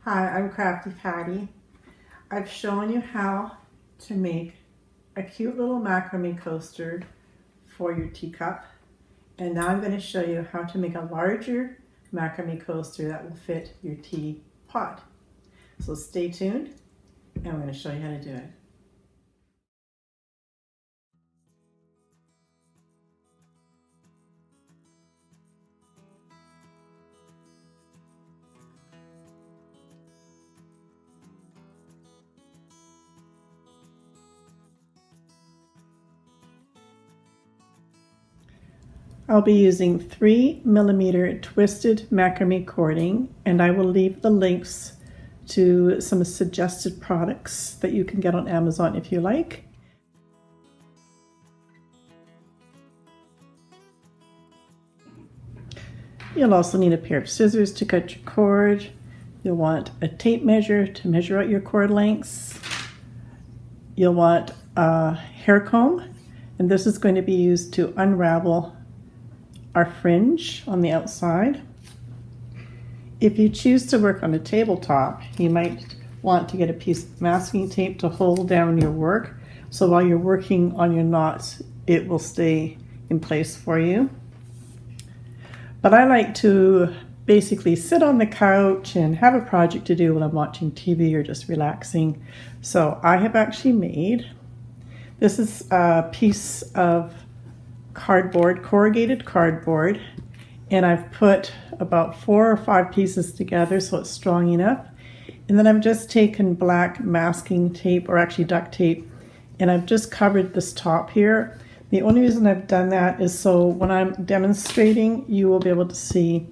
Hi, I'm Crafty Patty. I've shown you how to make a cute little macrame coaster for your teacup. And now I'm going to show you how to make a larger macrame coaster that will fit your teapot. So stay tuned and I'm going to show you how to do it. I'll be using 3mm twisted macrame cording, and I will leave the links to some suggested products that you can get on Amazon if you like. You'll also need a pair of scissors to cut your cord. You'll want a tape measure to measure out your cord lengths. You'll want a hair comb, and this is going to be used to unravel our fringe on the outside. If you choose to work on a tabletop, you might want to get a piece of masking tape to hold down your work, so while you're working on your knots, it will stay in place for you. But I like to basically sit on the couch and have a project to do when I'm watching TV or just relaxing. So I have actually made, this is a piece of cardboard, corrugated cardboard, and I've put about 4 or 5 pieces together so it's strong enough. And then I've just taken black masking tape, or actually duct tape, and I've just covered this top here. The only reason I've done that is so when I'm demonstrating, you will be able to see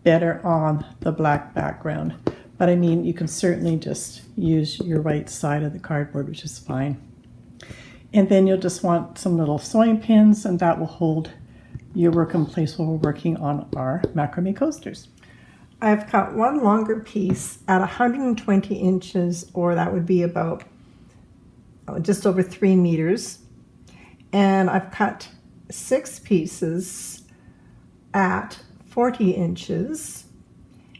better on the black background. But I mean, you can certainly just use your right side of the cardboard, which is fine. And then you'll just want some little sewing pins, and that will hold your work in place while we're working on our macrame coasters. I've cut one longer piece at 120 inches, or that would be about just over 3 meters. And I've cut 6 pieces at 40 inches,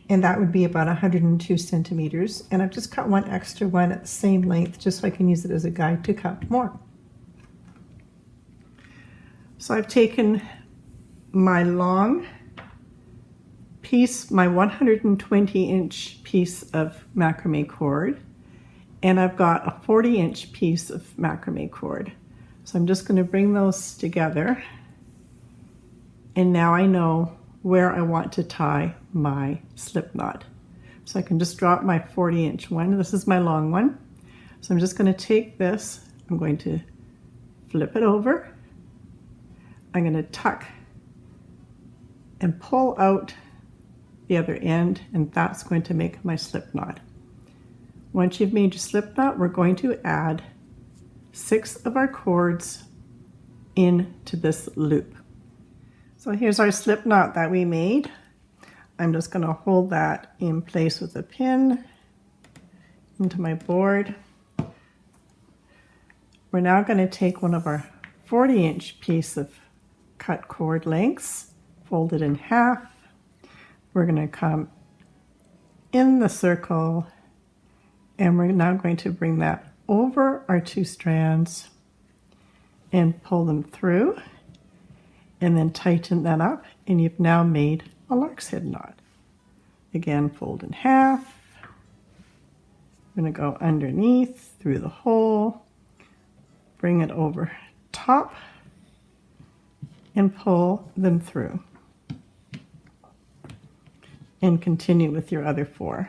and that would be about 102 centimeters. And I've just cut one extra one at the same length, just so I can use it as a guide to cut more. So I've taken my long piece, my 120-inch piece of macrame cord, and I've got a 40-inch piece of macrame cord. So I'm just going to bring those together, and now I know where I want to tie my slip knot. So I can just drop my 40-inch one. This is my long one. So I'm just going to take this, I'm going to flip it over. I'm going to tuck and pull out the other end, and that's going to make my slip knot. Once you've made your slip knot, we're going to add 6 of our cords into this loop. So here's our slip knot that we made. I'm just going to hold that in place with a pin into my board. We're now going to take one of our 40-inch piece of cut cord lengths, fold it in half. We're going to come in the circle, and we're now going to bring that over our 2 strands and pull them through, and then tighten that up, and you've now made a lark's head knot. Again, fold in half. I'm going to go underneath through the hole, bring it over top, and pull them through. And continue with your other 4.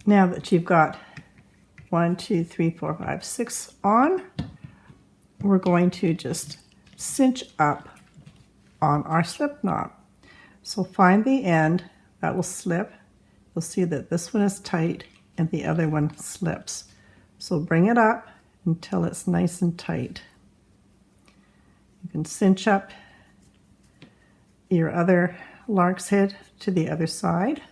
Now that you've got 1, 2, 3, 4, 5, 6 on, we're going to just cinch up on our slip knot. So find the end that will slip. You'll see that this one is tight and the other one slips. So bring it up until it's nice and tight. You can cinch up your other lark's head to the other side,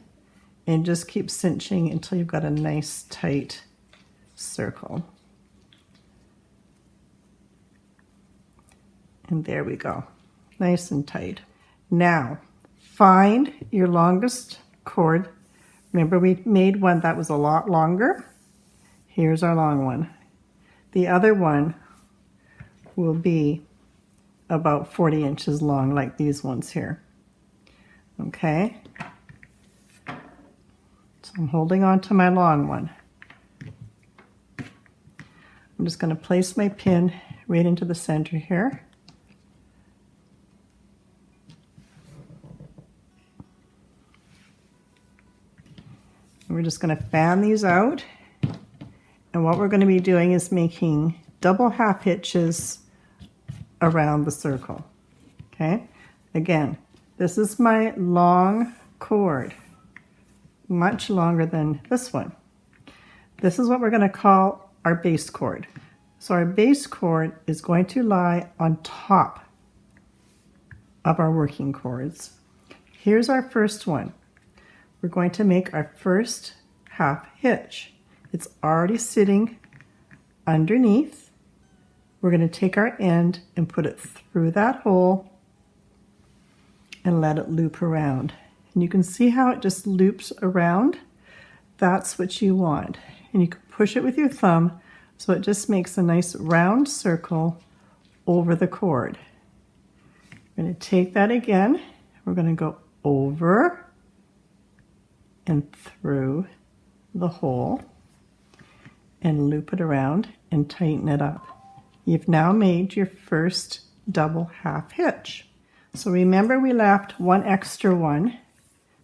and just keep cinching until you've got a nice tight circle. And there we go. Nice and tight. Now, find your longest cord. Remember we made one that was a lot longer? Here's our long one. The other one will be about 40 inches long, like these ones here. Okay? So I'm holding on to my long one. I'm just going to place my pin right into the center here. We're just going to fan these out, and what we're going to be doing is making double half hitches around the circle. Okay, again, this is my long cord, much longer than this one. This is what we're going to call our base cord. So our base cord is going to lie on top of our working cords. Here's our first one. We're going to make our first half hitch. It's already sitting underneath. We're going to take our end and put it through that hole and let it loop around. And you can see how it just loops around. That's what you want. And you can push it with your thumb so it just makes a nice round circle over the cord. We're going to take that again. We're going to go over and through the hole and loop it around and tighten it up. You've now made your first double half hitch. So remember we left one extra one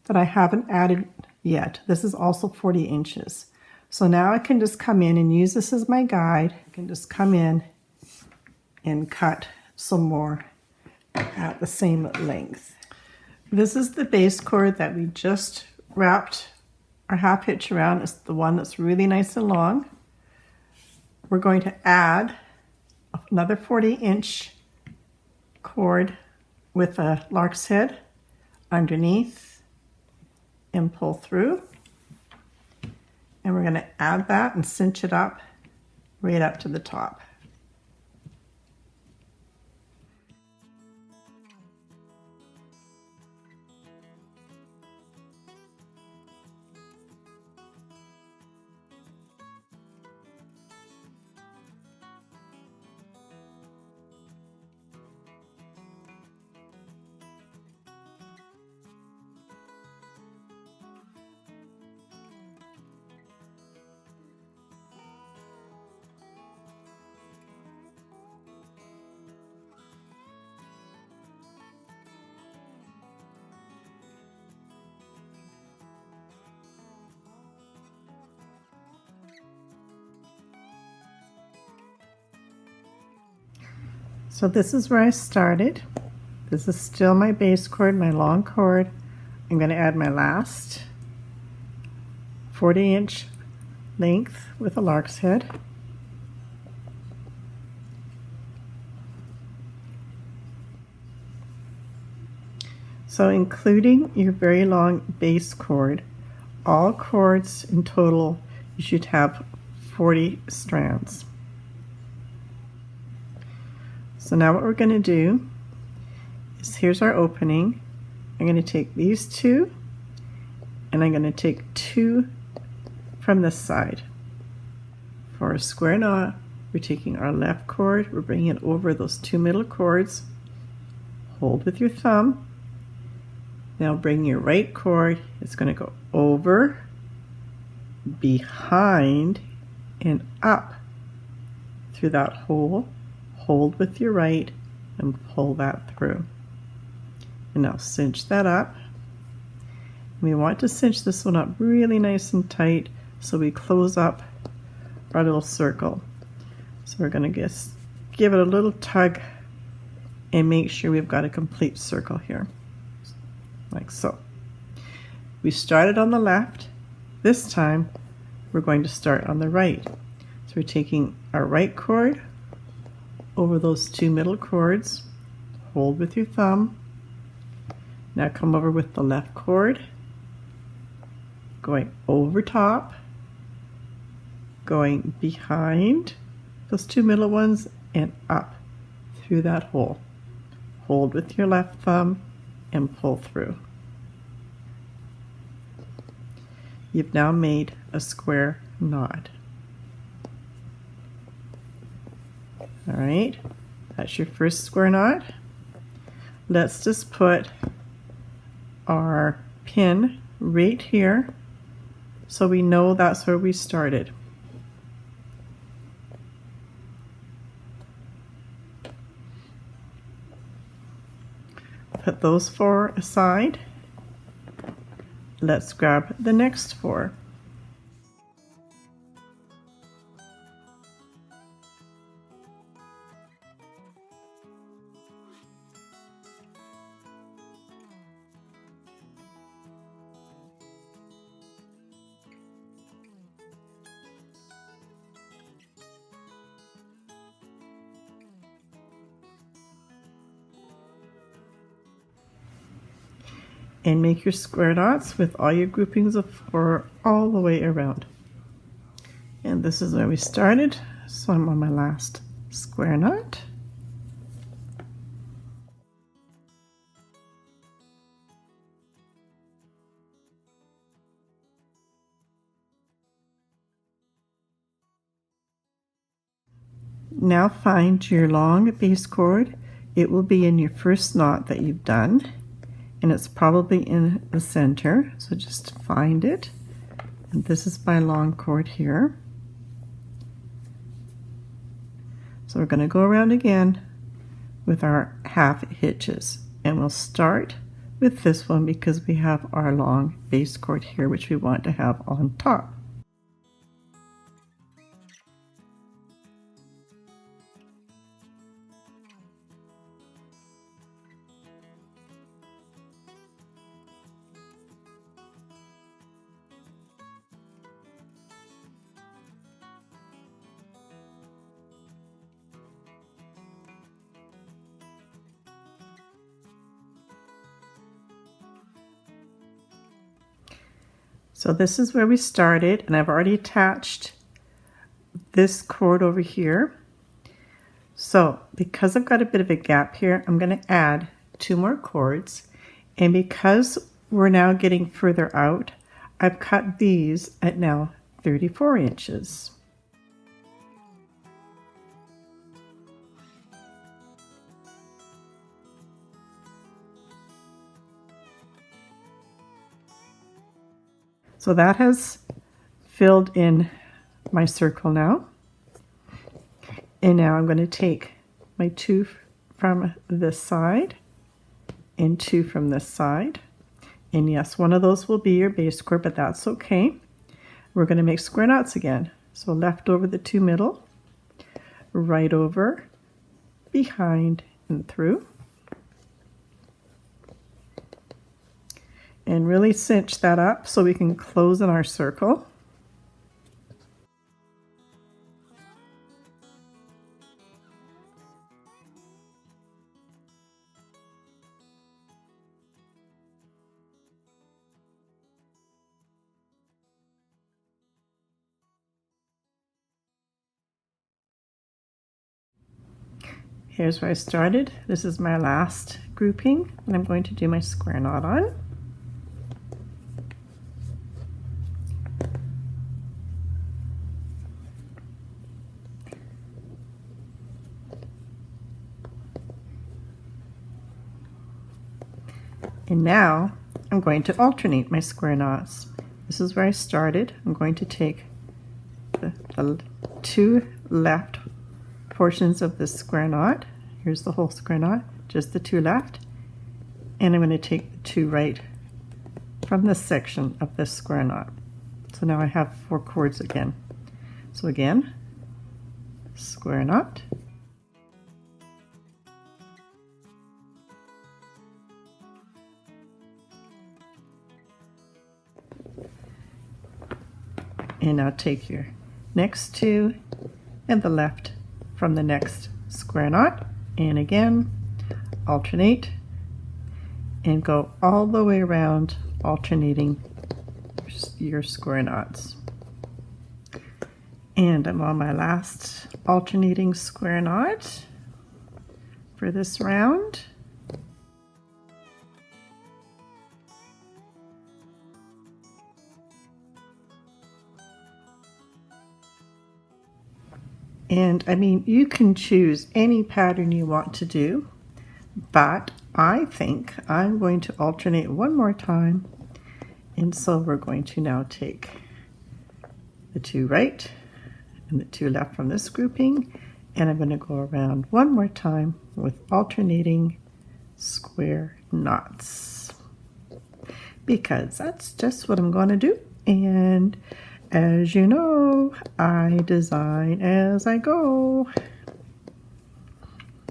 that I haven't added yet. This is also 40 inches. So now I can just come in and use this as my guide. I can just come in and cut some more at the same length. This is the base cord that we just wrapped our half hitch around. It's the one that's really nice and long. We're going to add another 40-inch cord with a lark's head underneath and pull through. And we're going to add that and cinch it up right up to the top. So this is where I started. This is still my base cord, my long cord. I'm going to add my last 40-inch length with a lark's head. So including your very long base cord, all cords in total, you should have 40 strands. So now what we're going to do is, here's our opening. I'm going to take these two and I'm going to take two from this side. For a square knot, we're taking our left cord, we're bringing it over those two middle cords, hold with your thumb. Now bring your right cord, it's going to go over, behind, and up through that hole. Hold with your right and pull that through. And now cinch that up. We want to cinch this one up really nice and tight so we close up our little circle. So we're going to just give it a little tug and make sure we've got a complete circle here, like so. We started on the left. This time we're going to start on the right. So we're taking our right cord over those two middle cords, hold with your thumb. Now come over with the left cord, going over top, going behind those two middle ones and up through that hole. hold with your left thumb and pull through. You've now made a square knot. All right, that's your first square knot. Let's just put our pin right here so we know that's where we started. Put those 4 aside. Let's grab the next 4. And make your square knots with all your groupings of 4 all the way around. And this is where we started, so I'm on my last square knot. Now find your long base cord. It will be in your first knot that you've done, and it's probably in the center, so just find it. And this is my long cord here. So we're going to go around again with our half hitches, and we'll start with this one because we have our long base cord here, which we want to have on top. So this is where we started, and I've already attached this cord over here. So because I've got a bit of a gap here, I'm going to add 2 more cords, and because we're now getting further out, I've cut these at now 34 inches. So that has filled in my circle now. And now I'm going to take my 2 from this side and 2 from this side. And yes, one of those will be your base cord, but that's okay. We're going to make square knots again. So left over the 2 middle, right over, behind, and through. And really cinch that up so we can close in our circle. Here's where I started. This is my last grouping, and I'm going to do my square knot on. And now I'm going to alternate my square knots. This is where I started. I'm going to take the 2 left portions of this square knot. Here's the whole square knot, just the 2 left. And I'm going to take the 2 right from this section of this square knot. So now I have 4 cords again. So again, square knot. And now take your next 2 and the left from the next square knot, and again alternate and go all the way around, alternating your square knots. And I'm on my last alternating square knot for this round. And I mean, you can choose any pattern you want to do, but I think I'm going to alternate one more time. And so we're going to now take the two right and the two left from this grouping, and I'm going to go around one more time with alternating square knots, because that's just what I'm going to do. And as you know, I design as I go.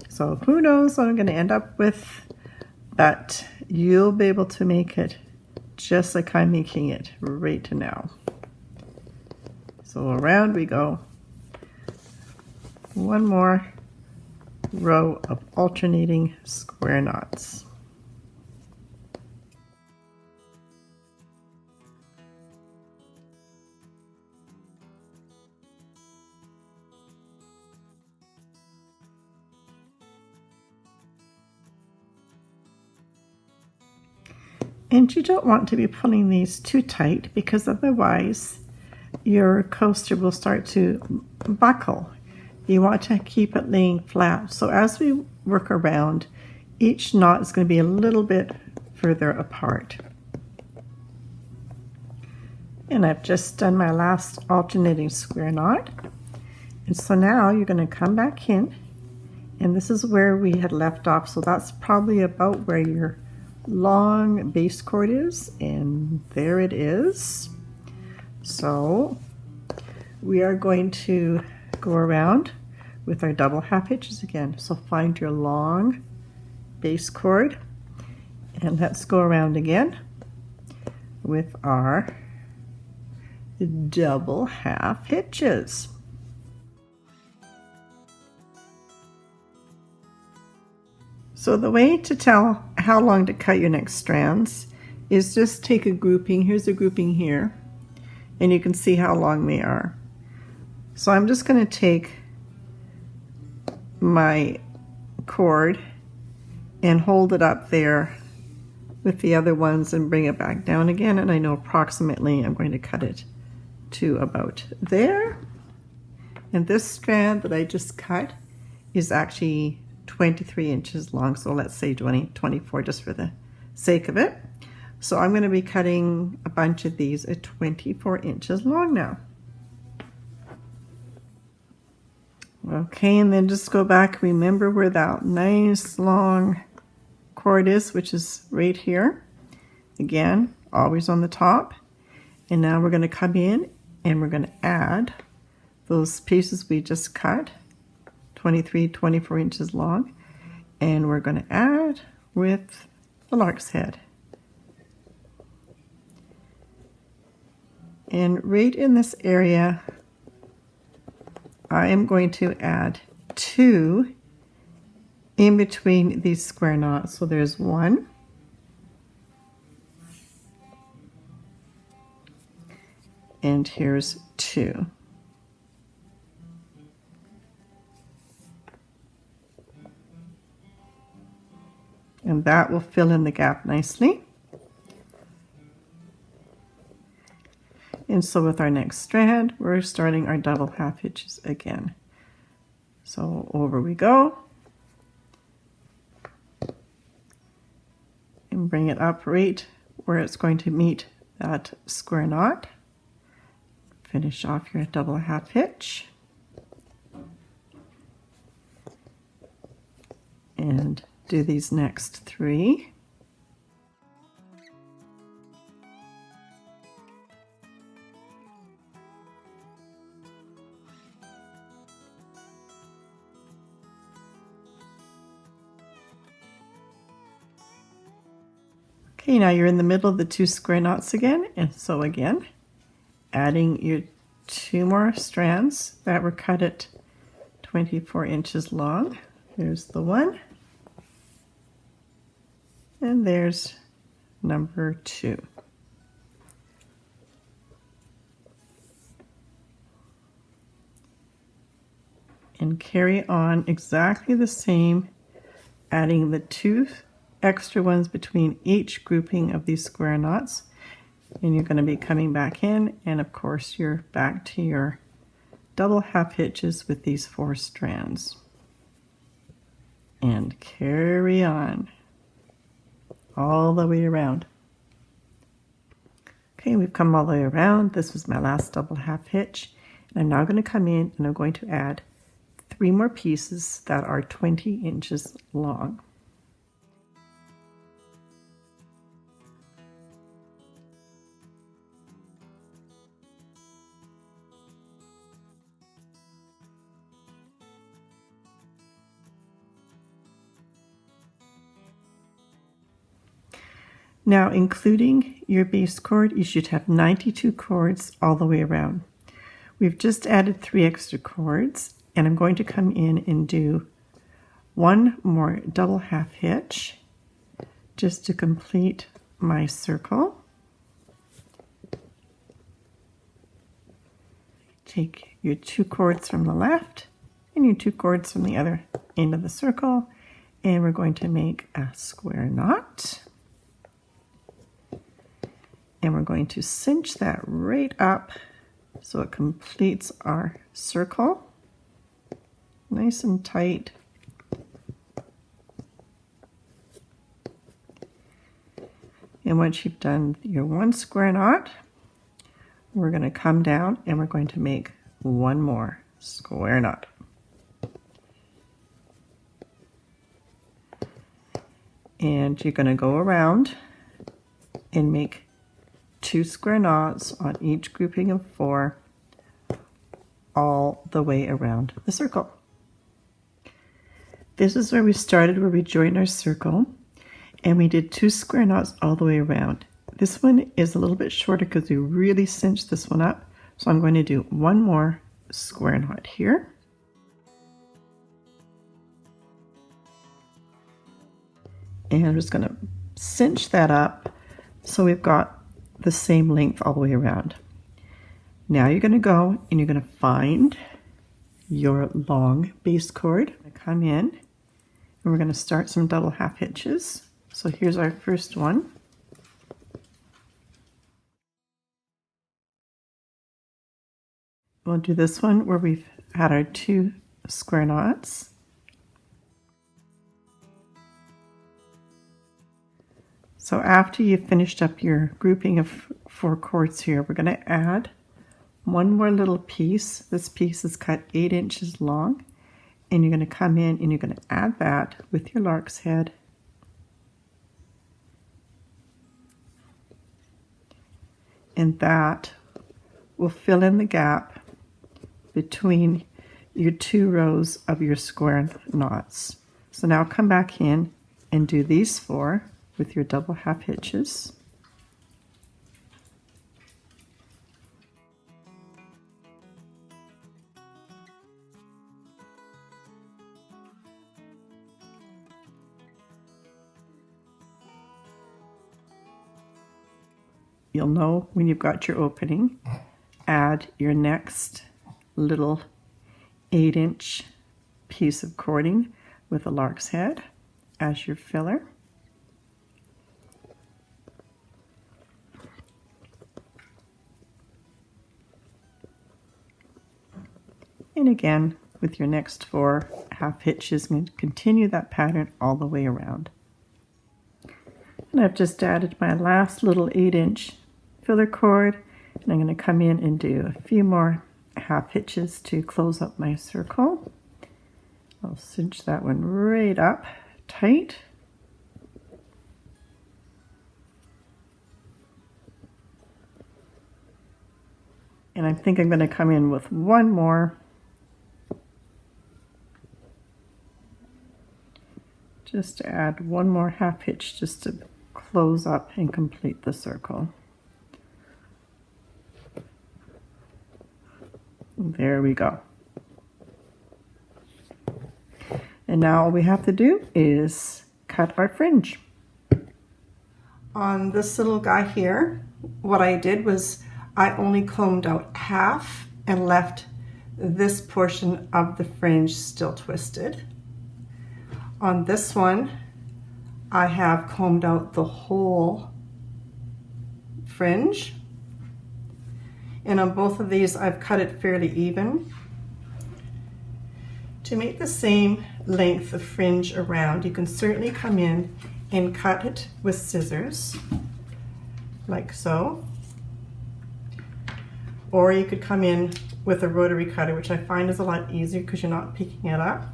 So who knows what I'm going to end up with, but you'll be able to make it just like I'm making it right now. So around we go. One more row of alternating square knots. And you don't want to be pulling these too tight, because otherwise your coaster will start to buckle. You want to keep it laying flat. So as we work around, each knot is going to be a little bit further apart. And I've just done my last alternating square knot. And so now you're going to come back in, and this is where we had left off. So that's probably about where your long base cord is, and there it is. So we are going to go around with our double half hitches again. So find your long base cord, and let's go around again with our double half hitches. So the way to tell how long to cut your next strands is just take a grouping. Here's a grouping here, and you can see how long they are. So I'm just going to take my cord and hold it up there with the other ones and bring it back down again, and I know approximately I'm going to cut it to about there. And this strand that I just cut is actually 23 inches long, so let's say 24 just for the sake of it. So I'm going to be cutting a bunch of these at 24 inches long now. Okay, and then just go back, remember where that nice long cord is, which is right here. Again, always on the top. And now we're going to come in and we're going to add those pieces we just cut, 24 inches long, and we're going to add with the lark's head. And right in this area, I am going to add 2 in between these square knots. So there's 1, and here's 2. And that will fill in the gap nicely. And so with our next strand, we're starting our double half hitches again. So over we go. And bring it up right where it's going to meet that square knot. Finish off your double half hitch. And do these next 3. Okay, now you're in the middle of the 2 square knots again, and so again, adding your 2 more strands that were cut at 24 inches long. There's the 1. And there's number 2. And carry on exactly the same, adding the 2 extra ones between each grouping of these square knots. And you're going to be coming back in, and of course you're back to your double half hitches with these 4 strands. And carry on all the way around. Okay, we've come all the way around. This was my last double half hitch. And I'm now going to come in and I'm going to add 3 more pieces that are 20 inches long. Now, including your base cord, you should have 92 cords all the way around. We've just added 3 extra cords, and I'm going to come in and do 1 more double half hitch just to complete my circle. Take your 2 cords from the left and your 2 cords from the other end of the circle, and we're going to make a square knot. And we're going to cinch that right up so it completes our circle. Nice and tight. And once you've done your 1 square knot, we're going to come down and we're going to make 1 more square knot. And you're going to go around and make 2 square knots on each grouping of 4 all the way around the circle. This is where we started, where we joined our circle, and we did 2 square knots all the way around. This one is a little bit shorter because we really cinched this one up, so I'm going to do 1 more square knot here. And I'm just going to cinch that up so we've got the same length all the way around. Now you're going to go and you're going to find your long base cord. Come in and we're going to start some double half hitches. So here's our first one. We'll do this one where we've had our 2 square knots. So after you've finished up your grouping of 4 cords here, we're going to add 1 more little piece. This piece is cut 8 inches long, and you're going to come in and you're going to add that with your lark's head. And that will fill in the gap between your 2 rows of your square knots. So now come back in and do these 4 with your double half hitches. You'll know when you've got your opening. Add your next little 8-inch piece of cording with a lark's head as your filler. And again, with your next 4 half hitches, I'm going to continue that pattern all the way around. And I've just added my last little 8-inch filler cord, and I'm going to come in and do a few more half hitches to close up my circle. I'll cinch that one right up tight. And I think I'm going to come in with 1 more. Just to add 1 more half hitch just to close up and complete the circle. There we go. And now all we have to do is cut our fringe. On this little guy here, what I did was I only combed out half and left this portion of the fringe still twisted. On this one, I have combed out the whole fringe. And on both of these, I've cut it fairly even. To make the same length of fringe around, you can certainly come in and cut it with scissors, like so. Or you could come in with a rotary cutter, which I find is a lot easier because you're not picking it up.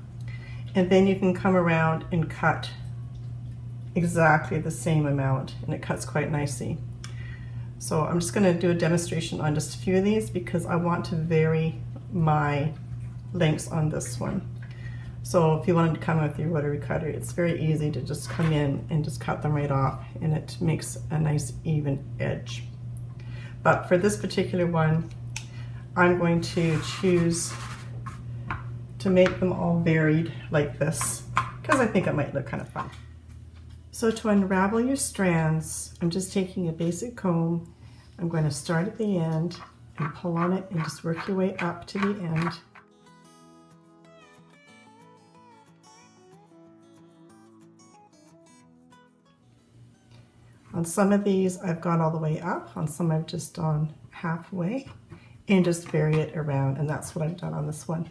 And then you can come around and cut exactly the same amount, and it cuts quite nicely. So I'm just going to do a demonstration on just a few of these because I want to vary my lengths on this one. So if you wanted to come with your rotary cutter, it's very easy to just come in and just cut them right off, and it makes a nice even edge. But for this particular one, I'm going to choose to make them all varied like this because I think it might look kind of fun. So to unravel your strands, I'm just taking a basic comb. I'm going to start at the end and pull on it and just work your way up to the end. On some of these, I've gone all the way up. On some, I've just gone halfway and just vary it around, and that's what I've done on this one.